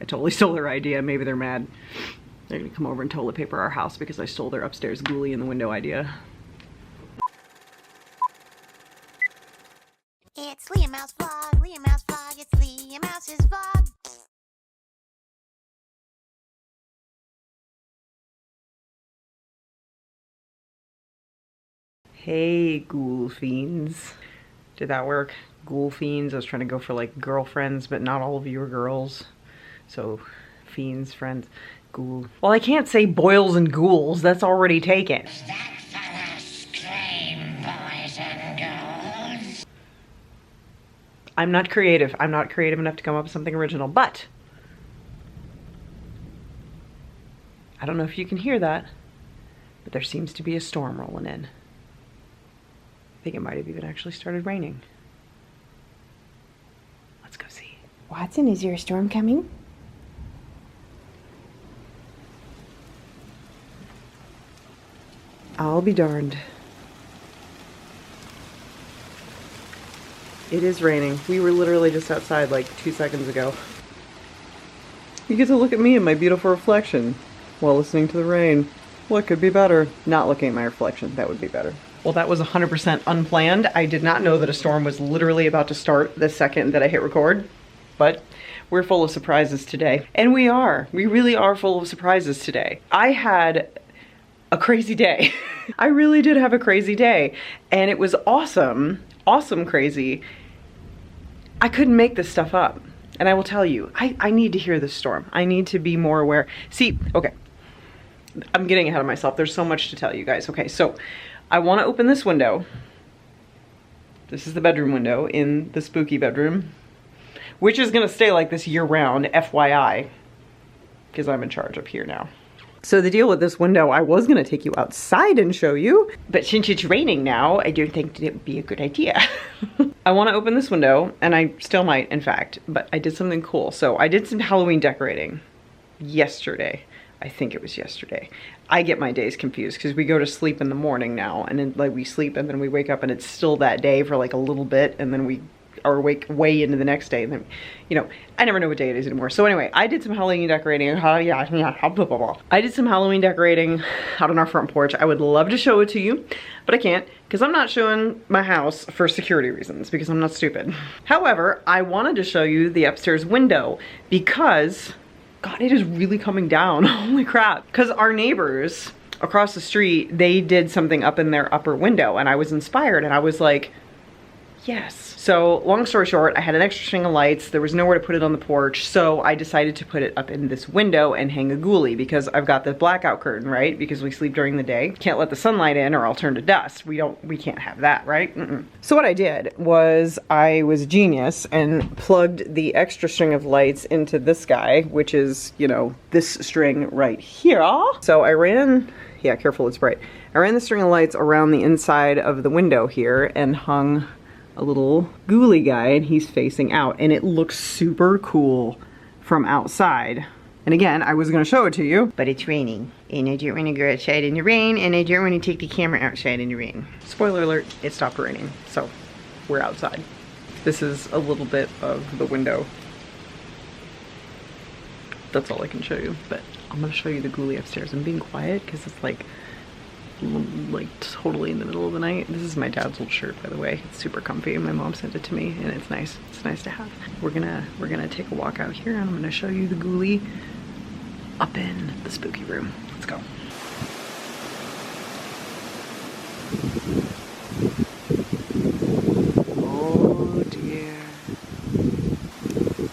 totally stole their idea. Maybe they're mad. They're gonna come over and toilet paper our house because I stole their upstairs ghoulie in the window idea. It's LeahMouseVlog, LeahMouseVlog, it's LeahMouse's vlog. Hey, ghoul fiends. Did that work? Ghoul fiends. I was trying to go for like girlfriends, but not all of you are girls. So, fiends, friends, ghoul. Well, I can't say boils and ghouls. That's already taken. That fella scream, boys and girls. I'm not creative. I'm not creative enough to come up with something original, but I don't know if you can hear that, but there seems to be a storm rolling in. I think it might have even actually started raining. Let's go see. Watson, is there a storm coming? I'll be darned. It is raining. We were literally just outside like 2 seconds ago. You get to look at me in my beautiful reflection while listening to the rain. What could be better? Not looking at my reflection. That would be better. Well, that was 100% unplanned. I did not know that a storm was literally about to start the second that I hit record, but we're full of surprises today. And we are. We really are full of surprises today. I had a crazy day. I really did have a crazy day, and it was awesome. Awesome crazy. I couldn't make this stuff up. And I will tell you, I need to hear this storm. I need to be more aware. See, okay, I'm getting ahead of myself. There's so much to tell you guys. Okay, so I want to open this window. This is the bedroom window in the spooky bedroom, which is going to stay like this year round, FYI, because I'm in charge up here now. So the deal with this window, I was going to take you outside and show you, but since it's raining now, I don't think it would be a good idea. I want to open this window, and I still might, in fact, but I did something cool. So I did some Halloween decorating yesterday. I think it was yesterday. I get my days confused because we go to sleep in the morning now, and then like we sleep and then we wake up and it's still that day for like a little bit, and then we are awake way into the next day, and then, you know, I never know what day it is anymore. So anyway, I did some Halloween decorating. I did some Halloween decorating out on our front porch. I would love to show it to you, but I can't because I'm not showing my house for security reasons because I'm not stupid. However, I wanted to show you the upstairs window because, God, it is really coming down. Holy crap. Because our neighbors across the street, they did something up in their upper window, and I was inspired, and I was like, yes. So long story short, I had an extra string of lights. There was nowhere to put it on the porch, so I decided to put it up in this window and hang a ghoulie because I've got the blackout curtain, right? Because we sleep during the day. Can't let the sunlight in or I'll turn to dust. We can't have that, right? So what I did was I was a genius and plugged the extra string of lights into this guy, which is, you know, this string right here. So I ran, yeah, careful, it's bright. I ran the string of lights around the inside of the window here and hung a little ghoulie guy, and he's facing out, and it looks super cool from outside. And again, I was gonna show it to you, but it's raining, and I don't wanna go outside in the rain, and I don't wanna take the camera outside in the rain. Spoiler alert, it stopped raining, so we're outside. This is a little bit of the window. That's all I can show you, but I'm gonna show you the ghoulie upstairs. I'm being quiet because it's like totally in the middle of the night. This is my dad's old shirt, by the way. It's super comfy. My mom sent it to me, and it's nice. It's nice to have. We're gonna take a walk out here, and I'm gonna show you the ghoulie up in the spooky room. Let's go. Oh dear.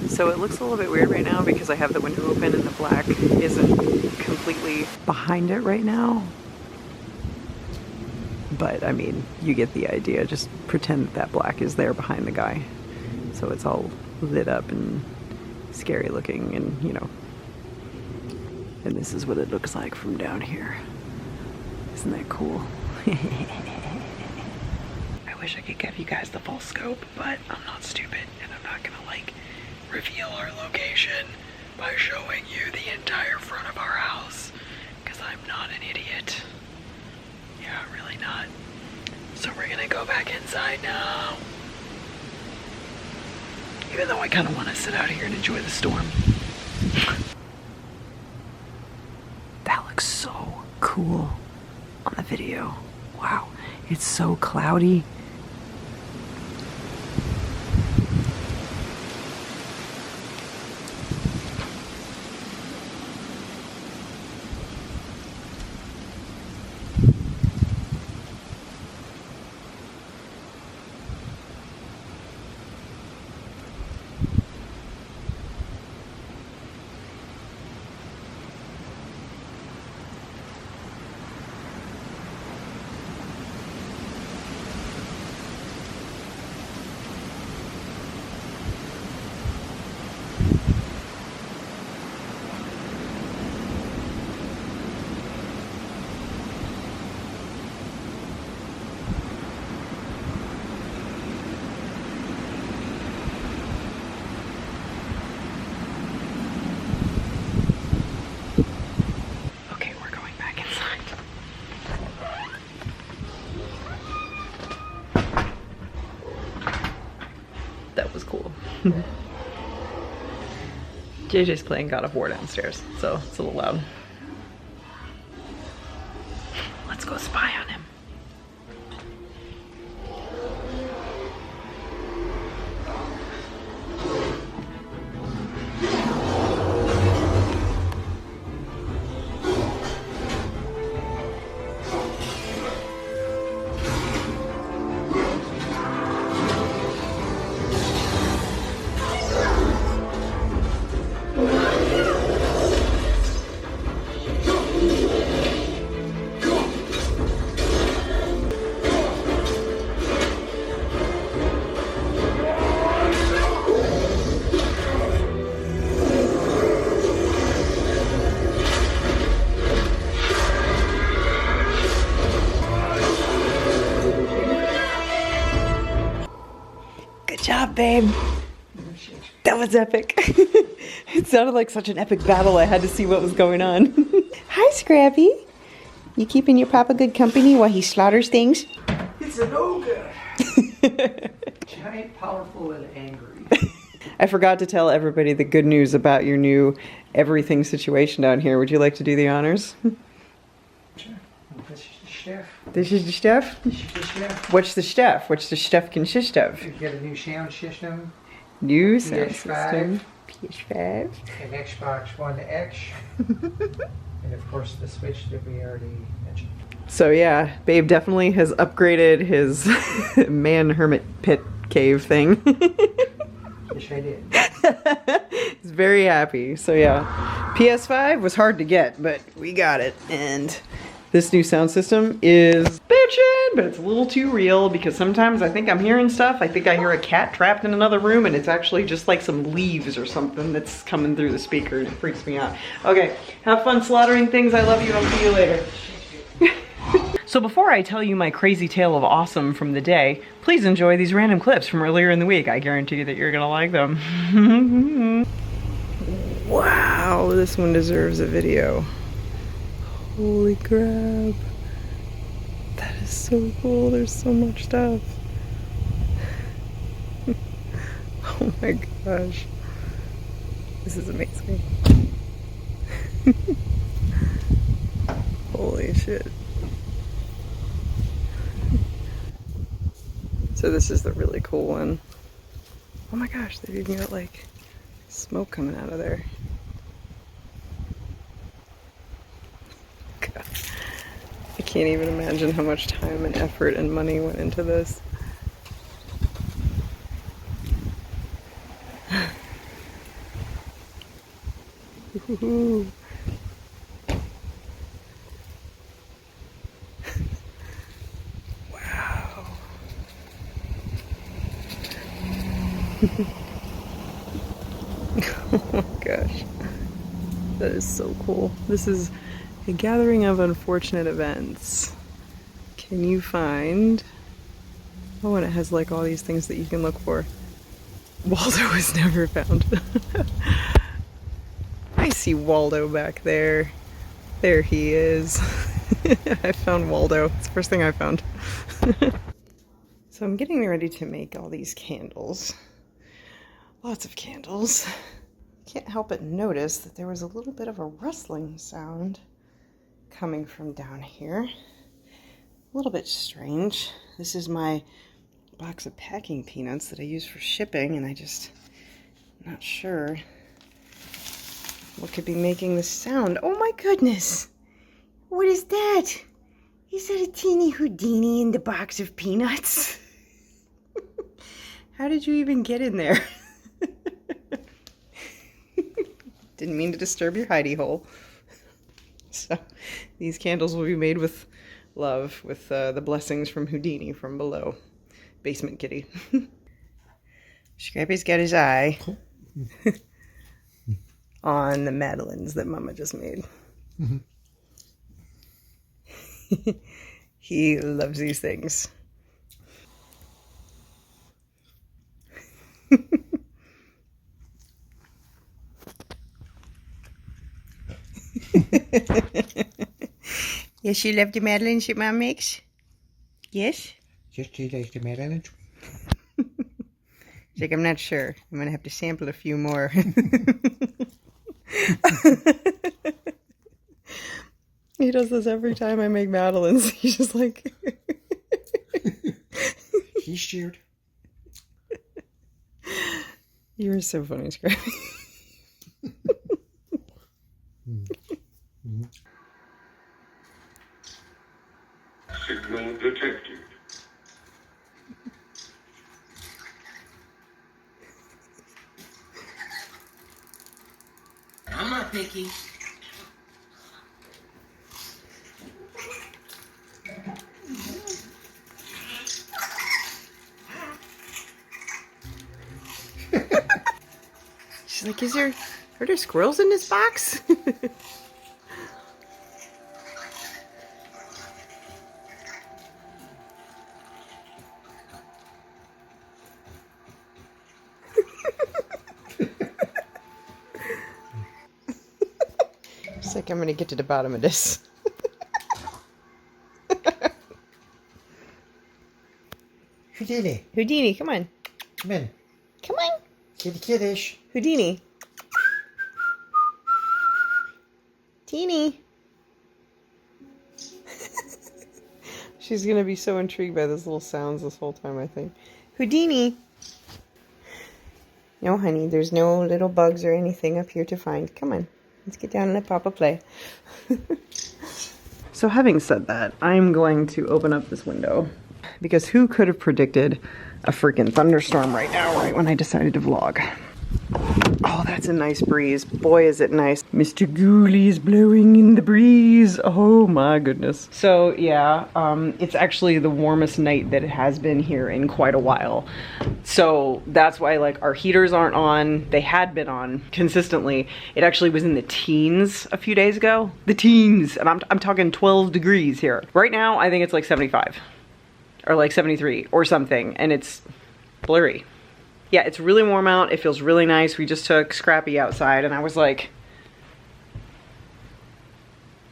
So it looks a little bit weird right now because I have the window open and the black isn't completely behind it right now. But I mean, you get the idea. Just pretend that black is there behind the guy. So it's all lit up and scary looking, and you know. And this is what it looks like from down here. Isn't that cool? I wish I could give you guys the full scope, but I'm not stupid, and I'm not gonna like reveal our location by showing you the entire front of our house, because I'm not an idiot. Yeah, really not. So we're gonna go back inside now. Even though I kind of want to sit out here and enjoy the storm. cool on the video. Wow, it's so cloudy. That was cool. JJ's playing God of War downstairs, so it's a little loud. Let's go spy on him. Good job, babe. That was epic. It sounded like such an epic battle. I had to see what was going on. Hi, Scrappy. You keeping your papa good company while he slaughters things? It's an ogre. Giant, powerful, and angry. I forgot to tell everybody the good news about your new everything situation down here. Would you like to do the honors? Sure. This is the chef. This is the stuff? This is the chef. What's the stuff? What's the stuff consist of? You get a new sound system, New sound PS5. system. PS5. an Xbox One X, and of course the Switch that we already mentioned. So yeah, Babe definitely has upgraded his man hermit pit cave thing. Yes, I did. He's very happy. So yeah, PS5 was hard to get, but we got it. And this new sound system is bitchin', but it's a little too real because sometimes I think I'm hearing stuff. I think I hear a cat trapped in another room and it's actually just like some leaves or something that's coming through the speaker and it freaks me out. Okay, have fun slaughtering things. I love you. I'll see you later. So before I tell you my crazy tale of awesome from the day, please enjoy these random clips from earlier in the week. I guarantee you that you're gonna like them. Wow, this one deserves a video. Holy crap. That is so cool. There's so much stuff. Oh my gosh. This is amazing. Holy shit. So this is the really cool one. Oh my gosh, they've even got like smoke coming out of there. God. I can't even imagine how much time and effort and money went into this. Woohoo. Wow. Oh my gosh. That is so cool. This is a gathering of unfortunate events. Can you find... Oh, and it has like all these things that you can look for. Waldo is never found. I see Waldo back there. There he is. I found Waldo. It's the first thing I found. So I'm getting ready to make all these candles. Lots of candles. Can't help but notice that there was a little bit of a rustling sound coming from down here. A little bit strange. This is my box of packing peanuts that I use for shipping, and I just not sure what could be making this sound. Oh my goodness! What is that? Is that a teeny Houdini in the box of peanuts? How did you even get in there? Didn't mean to disturb your hidey hole. So these candles will be made with love, with the blessings from Houdini from below. Basement kitty. Scrappy's got his eye on the madeleines that Mama just made. He loves these things. Yes, you love the madeleines that Mom makes? Yes? Yes, she likes the Madeleine. She's like, I'm not sure. I'm going to have to sample a few more. He does this every time I make madeleines. He's just like... He's cheered. You're so funny, Scrappy. Signal detected. I'm not picky. She's like, are there squirrels in this box? She's like, I'm gonna get to the bottom of this. Houdini, Houdini, come on. come in. Come on. Kitty kiddish. Houdini. Teeny. She's gonna be so intrigued by those little sounds this whole time, I think. Houdini. No, honey, there's no little bugs or anything up here to find. Come on, let's get down and let Papa play. So having said that, I'm going to open up this window because who could have predicted a freaking thunderstorm right now, right when I decided to vlog? Oh, that's a nice breeze. Boy, is it nice. Mr. Ghoulie is blowing in the breeze. Oh my goodness. So yeah, it's actually the warmest night that it has been here in quite a while. So that's why like our heaters aren't on. They had been on consistently. It actually was in the teens a few days ago. The teens, and I'm talking 12 degrees here. Right now, I think it's like 75 or like 73 or something, and it's blurry. Yeah, it's really warm out. It feels really nice. We just took Scrappy outside and I was like,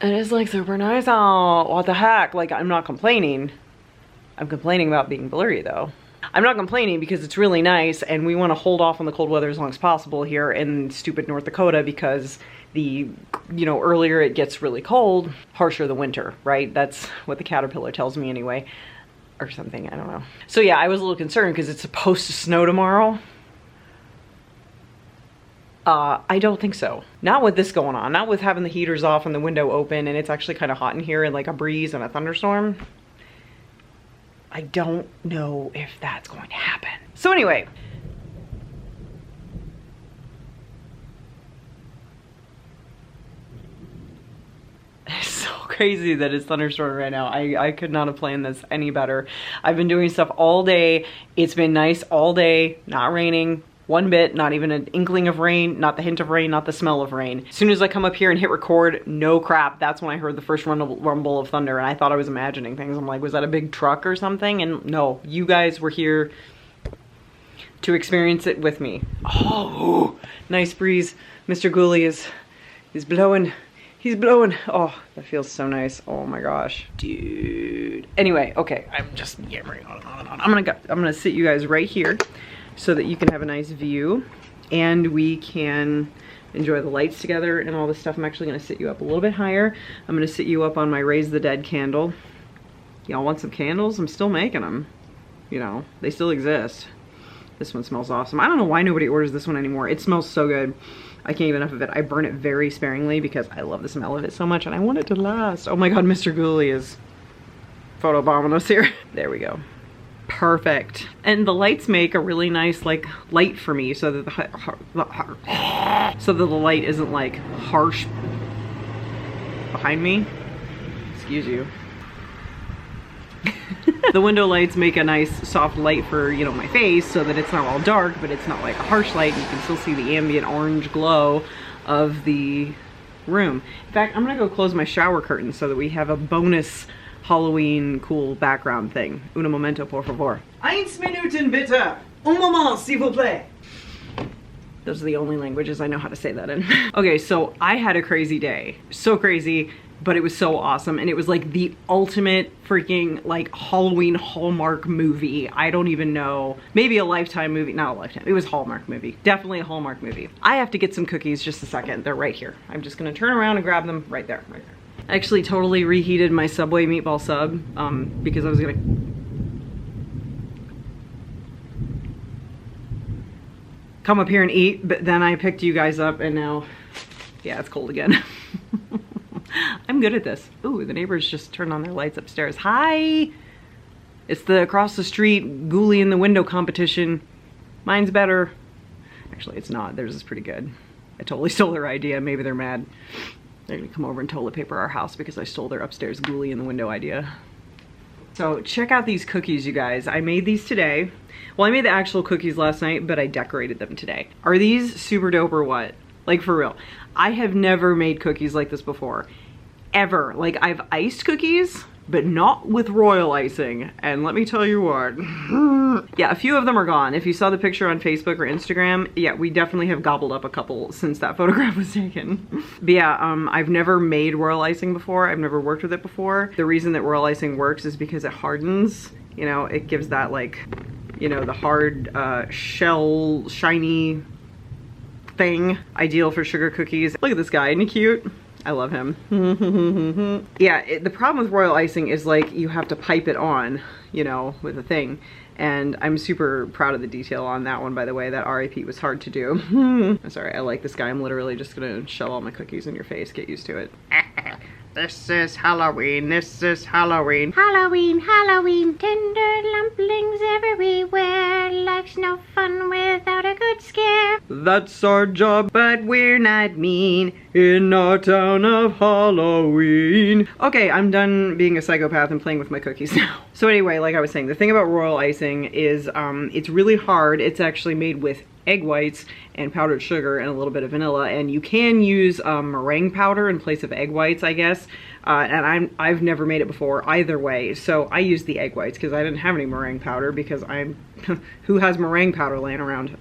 it is like super nice out. What the heck? Like, I'm not complaining. I'm complaining about being blurry though. I'm not complaining because it's really nice and we want to hold off on the cold weather as long as possible here in stupid North Dakota because the, you know, earlier it gets really cold, harsher the winter, right? That's what the caterpillar tells me anyway. Or something, I don't know. So yeah, I was a little concerned because it's supposed to snow tomorrow. I don't think so. Not with this going on. Not with having the heaters off and the window open and it's actually kind of hot in here and like a breeze and a thunderstorm. I don't know if that's going to happen. So anyway. It's so crazy that it's thunderstorming right now. I could not have planned this any better. I've been doing stuff all day. It's been nice all day, not raining one bit, not even an inkling of rain, not the hint of rain, not the smell of rain. As soon as I come up here and hit record, no crap, that's when I heard the first rumble of thunder and I thought I was imagining things. I'm like, was that a big truck or something? And no, you guys were here to experience it with me. Oh, nice breeze. Mr. Ghoulie is blowing. He's blowing. Oh, that feels so nice. Oh my gosh, dude. Anyway, okay, I'm just yammering on and on and on. I'm gonna sit you guys right here so that you can have a nice view and we can enjoy the lights together and all this stuff. I'm actually gonna sit you up a little bit higher. I'm gonna sit you up on my Raise the Dead candle. Y'all want some candles? I'm still making them. You know, they still exist. This one smells awesome. I don't know why nobody orders this one anymore. It smells so good. I can't get enough of it. I burn it very sparingly because I love the smell of it so much and I want it to last. Oh my God, Mr. Ghoulie is photobombing us here. There we go. Perfect. And the lights make a really nice like light for me so that the light isn't like harsh behind me. Excuse you. The window lights make a nice soft light for, you know, my face so that it's not all dark, but it's not like a harsh light. You can still see the ambient orange glow of the room. In fact, I'm gonna go close my shower curtain so that we have a bonus Halloween cool background thing. Un momento, por favor. 1 Minuten bitte. Un moment, s'il vous plaît. Those are the only languages I know how to say that in. Okay, so I had a crazy day. So crazy, but it was so awesome. And it was like the ultimate freaking like Halloween Hallmark movie. I don't even know. Maybe a Lifetime movie. Not a Lifetime. It was a Hallmark movie. Definitely a Hallmark movie. I have to get some cookies just a second. They're right here. I'm just gonna turn around and grab them right there, right there. I actually totally reheated my Subway meatball sub because I was gonna come up here and eat, but then I picked you guys up and now, yeah, it's cold again. I'm good at this. Ooh, the neighbors just turned on their lights upstairs. Hi! It's the across the street ghoulie in the window competition. Mine's better. Actually, it's not. Theirs is pretty good. I totally stole their idea. Maybe they're mad. They're gonna come over and toilet paper our house because I stole their upstairs ghoulie in the window idea. So check out these cookies, you guys. I made these today. Well, I made the actual cookies last night, but I decorated them today. Are these super dope or what? Like, for real. I have never made cookies like this before. Ever. Like, I've iced cookies, but not with royal icing. And let me tell you what. Yeah, a few of them are gone. If you saw the picture on Facebook or Instagram, yeah, we definitely have gobbled up a couple since that photograph was taken. But yeah, I've never made royal icing before. I've never worked with it before. The reason that royal icing works is because it hardens. You know, it gives that like, you know, the hard shell, shiny thing. Ideal for sugar cookies. Look at this guy, isn't he cute? I love him. Yeah, the problem with royal icing is like you have to pipe it on, you know, with a thing. And I'm super proud of the detail on that one, by the way. That RIP was hard to do. I'm sorry, I like this guy. I'm literally just gonna shove all my cookies in your face. Get used to it. This is Halloween, this is Halloween. Halloween, Halloween, tender lumplings everywhere. Life's no fun without a good scare. That's our job, but we're not mean in our town of Halloween. Okay, I'm done being a psychopath and playing with my cookies now. So anyway, like I was saying, the thing about royal icing is it's really hard. It's actually made with egg whites and powdered sugar and a little bit of vanilla, and you can use meringue powder in place of egg whites, I guess. And I've never made it before either way, so I used the egg whites because I didn't have any meringue powder because I'm who has meringue powder laying around?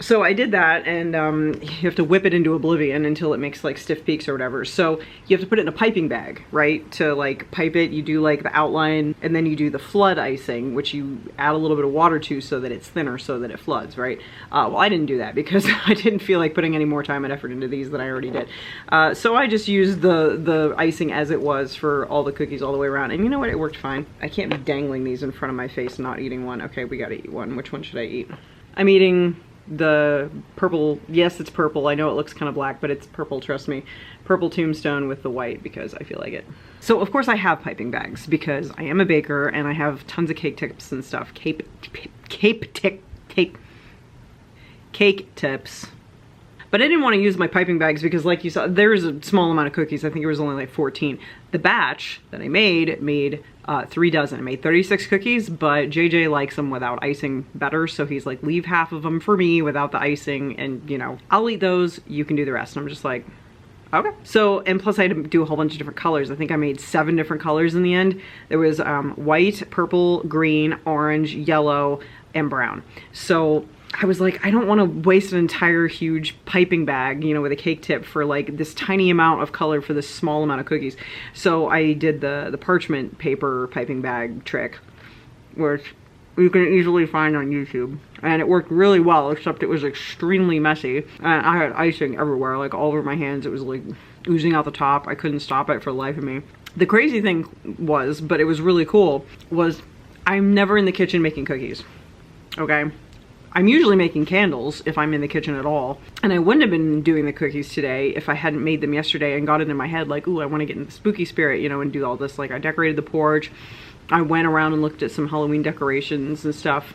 So I did that, and you have to whip it into oblivion until it makes like stiff peaks or whatever. So you have to put it in a piping bag, right? To like pipe it, you do like the outline, and then you do the flood icing, which you add a little bit of water to so that it's thinner so that it floods, right? Well, I didn't do that because I didn't feel like putting any more time and effort into these than I already did. So I just used the icing as it was for all the cookies all the way around. And you know what? It worked fine. I can't be dangling these in front of my face and not eating one. Okay, we gotta eat one. Which one should I eat? I'm eating the purple. Yes, it's purple. I know it looks kind of black, but it's purple, trust me. Purple tombstone with the white because I feel like it. So of course I have piping bags because I am a baker and I have tons of cake tips and stuff. Cake tips. But I didn't want to use my piping bags because, like you saw, there's a small amount of cookies. I think it was only like 14. The batch that I made 3 dozen. I made 36 cookies, but JJ likes them without icing better, so he's like, leave half of them for me without the icing, and you know, I'll eat those, you can do the rest. And I'm just like, okay. So, and plus I had to do a whole bunch of different colors. I think I made 7 different colors in the end. There was white, purple, green, orange, yellow, and brown. So I was like, I don't want to waste an entire huge piping bag, you know, with a cake tip for like this tiny amount of color for this small amount of cookies. So I did the parchment paper piping bag trick where you can easily find on YouTube. And it worked really well, except it was extremely messy. And I had icing everywhere, like all over my hands. It was like oozing out the top. I couldn't stop it for the life of me. The crazy thing was, but it was really cool, was I'm never in the kitchen making cookies, okay? I'm usually making candles if I'm in the kitchen at all. And I wouldn't have been doing the cookies today if I hadn't made them yesterday and got it in my head like, ooh, I want to get in the spooky spirit, you know, and do all this. Like I decorated the porch. I went around and looked at some Halloween decorations and stuff.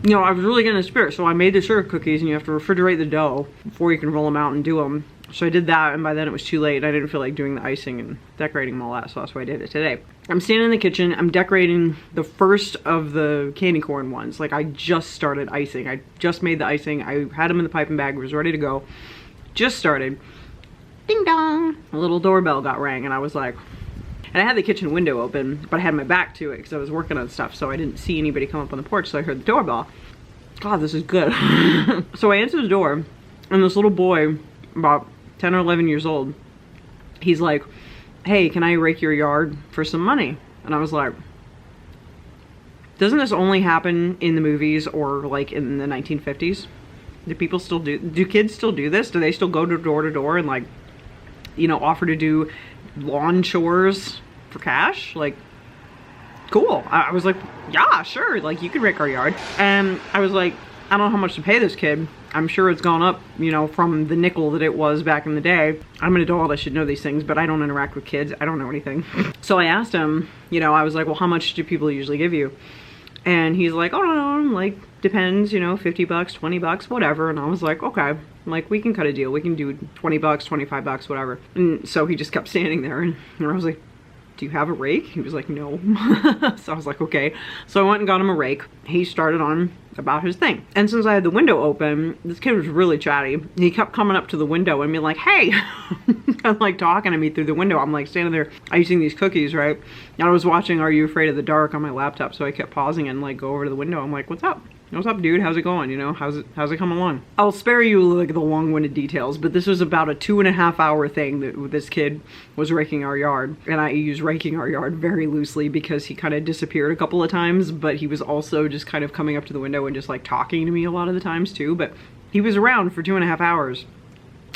You know, I was really getting in the spirit. So I made the sugar cookies, and you have to refrigerate the dough before you can roll them out and do them. So I did that, and by then it was too late. I didn't feel like doing the icing and decorating them all that, so that's why I did it today. I'm standing in the kitchen. I'm decorating the first of the candy corn ones. Like I just started icing. I just made the icing. I had them in the piping bag. Was ready to go. Just started. Ding dong. A little doorbell got rang, and I was like, and I had the kitchen window open, but I had my back to it because I was working on stuff, so I didn't see anybody come up on the porch, so I heard the doorbell. God, this is good. So I answered the door, and this little boy, about 10 or 11 years old, he's like, hey, can I rake your yard for some money? And I was like, doesn't this only happen in the movies or like in the 1950s? Do people still do kids still do this? Do they still go to door and like, you know, offer to do lawn chores for cash? Like, cool. I was like, yeah, sure, like you could rake our yard. And I was like, I don't know how much to pay this kid. I'm sure it's gone up, you know, from the nickel that it was back in the day. I'm an adult, I should know these things, but I don't interact with kids. I don't know anything. So I asked him, you know, I was like, well, how much do people usually give you? And he's like, oh, no, like, depends, you know, 50 bucks, 20 bucks, whatever. And I was like, okay, like, we can cut a deal. We can do 20 bucks, 25 bucks, whatever. And so he just kept standing there, and I was like, do you have a rake? He was like, no. So I was like, okay. So I went and got him a rake. He started on about his thing. And since I had the window open, this kid was really chatty. He kept coming up to the window and being like, hey, kind of like talking to me through the window. I'm like standing there icing these cookies, right? And I was watching Are You Afraid of the Dark on my laptop, so I kept pausing and like go over to the window. I'm like, what's up? What's up, dude? How's it going? You know, how's it coming along? I'll spare you like the long-winded details, but this was about a 2.5 hour thing that this kid was raking our yard. And I use raking our yard very loosely because he kind of disappeared a couple of times, but he was also just kind of coming up to the window and just like talking to me a lot of the times too. But he was around for 2.5 hours.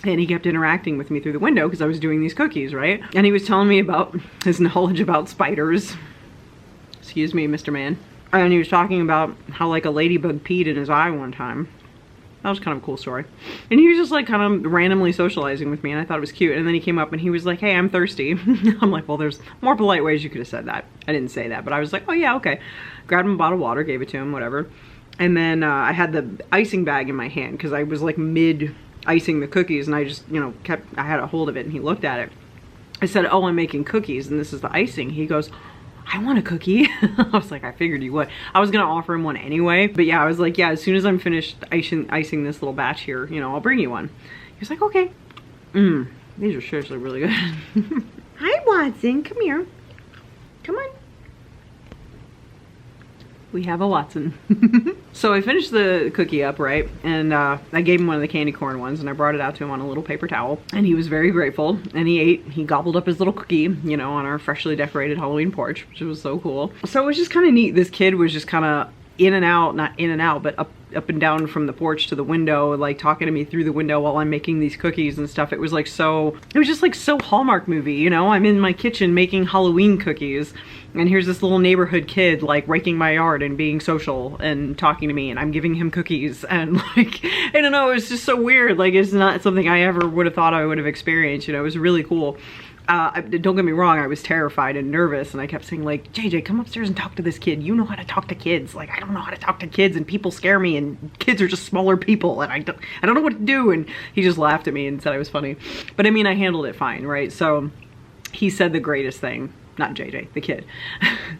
And he kept interacting with me through the window because I was doing these cookies, right? And he was telling me about his knowledge about spiders. Excuse me, Mr. Man. And he was talking about how like a ladybug peed in his eye one time. That was kind of a cool story. And he was just like kind of randomly socializing with me, and I thought it was cute. And then he came up and he was like, hey, I'm thirsty. I'm like, well, there's more polite ways you could have said that. I didn't say that, but I was like, oh yeah, okay. Grabbed him a bottle of water, gave it to him, whatever. And then I had the icing bag in my hand because I was like mid icing the cookies, and I just, you know, I had a hold of it, and he looked at it. I said, oh, I'm making cookies and this is the icing. He goes, I want a cookie. I was like, I figured you would. I was gonna offer him one anyway, but yeah, I was like, yeah, as soon as I'm finished icing this little batch here, you know, I'll bring you one. He was like, okay. These are seriously really good. Hi, Watson, come here. Come on. We have a Watson. So I finished the cookie up, right? And I gave him one of the candy corn ones, and I brought it out to him on a little paper towel. And he was very grateful, and he ate. He gobbled up his little cookie, you know, on our freshly decorated Halloween porch, which was so cool. So it was just kind of neat. This kid was just kind of in and out, not in and out, but up and down from the porch to the window, like talking to me through the window while I'm making these cookies and stuff. It was like so, it was just like so Hallmark movie, you know? I'm in my kitchen making Halloween cookies, and here's this little neighborhood kid like raking my yard and being social and talking to me, and I'm giving him cookies, and like, I don't know, it's just so weird. Like, it's not something I ever would have thought I would have experienced, you know? It was really cool. Don't get me wrong, I was terrified and nervous, and I kept saying like, JJ, come upstairs and talk to this kid. You know how to talk to kids. Like, I don't know how to talk to kids, and people scare me, and kids are just smaller people, and I don't know what to do. And he just laughed at me and said I was funny. But I mean, I handled it fine, right? So he said the greatest thing. Not JJ, the kid.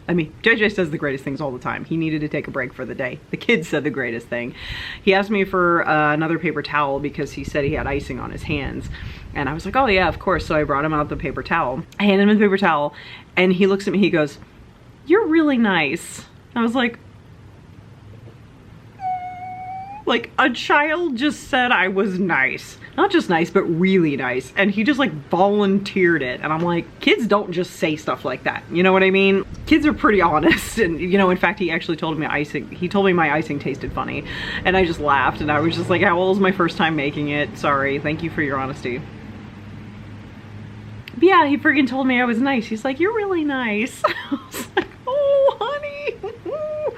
I mean, JJ says the greatest things all the time. He needed to take a break for the day. The kid said the greatest thing. He asked me for another paper towel because he said he had icing on his hands. And I was like, oh yeah, of course. So I brought him out the paper towel. I handed him the paper towel, and he looks at me, he goes, you're really nice. I was like, Like, a child just said I was nice. Not just nice, but really nice. And he just like volunteered it. And I'm like, kids don't just say stuff like that. You know what I mean? Kids are pretty honest. And you know, in fact, he actually told me he told me my icing tasted funny. And I just laughed and I was just like, how old was my first time making it? Sorry, thank you for your honesty. But yeah, he friggin' told me I was nice. He's like, you're really nice. I was like, oh, honey.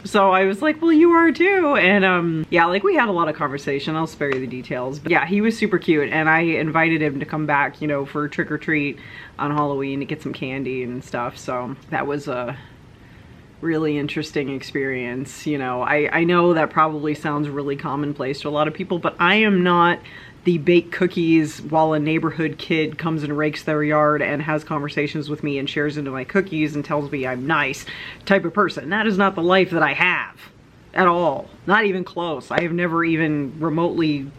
So I was like, well, you are too. And yeah, like we had a lot of conversation. I'll spare you the details. But yeah, he was super cute. And I invited him to come back, you know, for trick or treat on Halloween to get some candy and stuff. So that was a really interesting experience. You know, I know that probably sounds really commonplace to a lot of people, but I am not the bake cookies while a neighborhood kid comes and rakes their yard and has conversations with me and shares into my cookies and tells me I'm nice type of person. That is not the life that I have at all. Not even close. I have never even remotely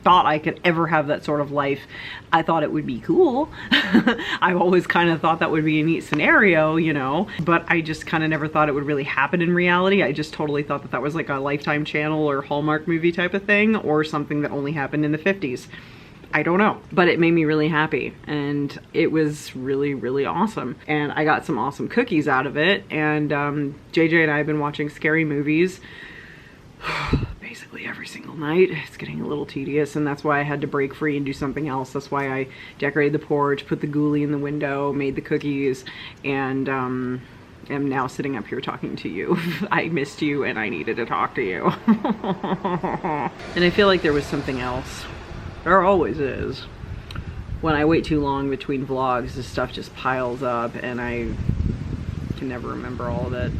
thought I could ever have that sort of life. I thought it would be cool. I've always kind of thought that would be a neat scenario, you know, but I just kind of never thought it would really happen in reality. I just totally thought that that was like a Lifetime Channel or Hallmark movie type of thing, or something that only happened in the 50s. I don't know, but it made me really happy and it was really, really awesome. And I got some awesome cookies out of it. And JJ and I have been watching scary movies basically every single night. It's getting a little tedious, and that's why I had to break free and do something else. That's why I decorated the porch, put the ghoulie in the window, made the cookies, and am now sitting up here talking to you. I missed you and I needed to talk to you. And I feel like there was something else. There always is. When I wait too long between vlogs, this stuff just piles up and I can never remember all of it.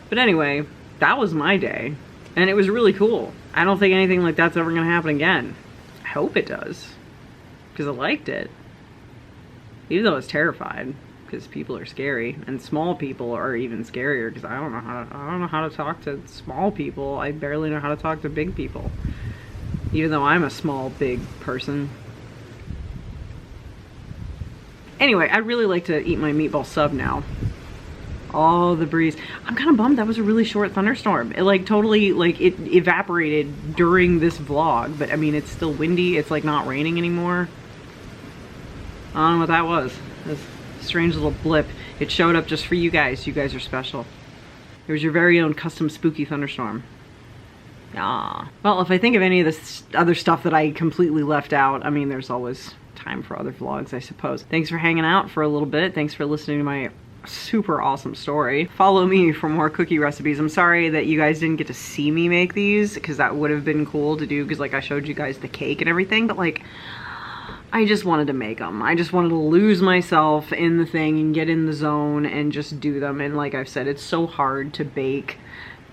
But anyway, that was my day, and it was really cool. I don't think anything like that's ever gonna happen again. I hope it does, because I liked it. Even though I was terrified, because people are scary, and small people are even scarier, because I don't know how to talk to small people. I barely know how to talk to big people, even though I'm a small, big person. Anyway, I'd really like to eat my meatball sub now. Oh, the breeze. I'm kind of bummed that was a really short thunderstorm. It like totally, like it evaporated during this vlog, but I mean, it's still windy. It's like not raining anymore. I don't know what that was. This strange little blip. It showed up just for you guys. You guys are special. It was your very own custom spooky thunderstorm. Ah. Well, if I think of any of this other stuff that I completely left out, I mean, there's always time for other vlogs, I suppose. Thanks for hanging out for a little bit. Thanks for listening to my super awesome story. Follow me for more cookie recipes. I'm sorry that you guys didn't get to see me make these, because that would have been cool to do, because like I showed you guys the cake and everything, but like I just wanted to make them. I just wanted to lose myself in the thing and get in the zone and just do them. And like I've said, it's so hard to bake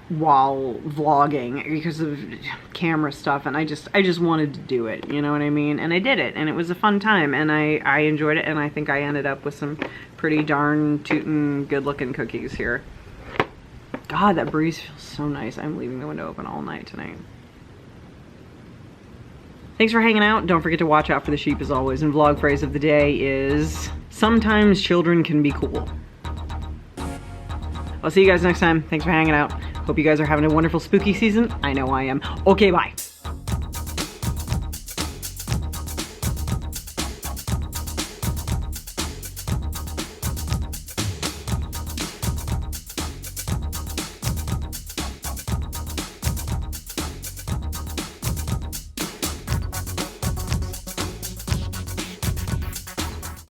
while vlogging because of camera stuff, and I just wanted to do it, you know what I mean? And I did it, and it was a fun time, and I enjoyed it, and I think I ended up with some pretty darn tootin' good looking cookies here. God, that breeze feels so nice. I'm leaving the window open all night tonight. Thanks for hanging out. Don't forget to watch out for the sheep as always, and vlog phrase of the day is, sometimes children can be cool. I'll see you guys next time. Thanks for hanging out. Hope you guys are having a wonderful spooky season. I know I am. Okay, bye.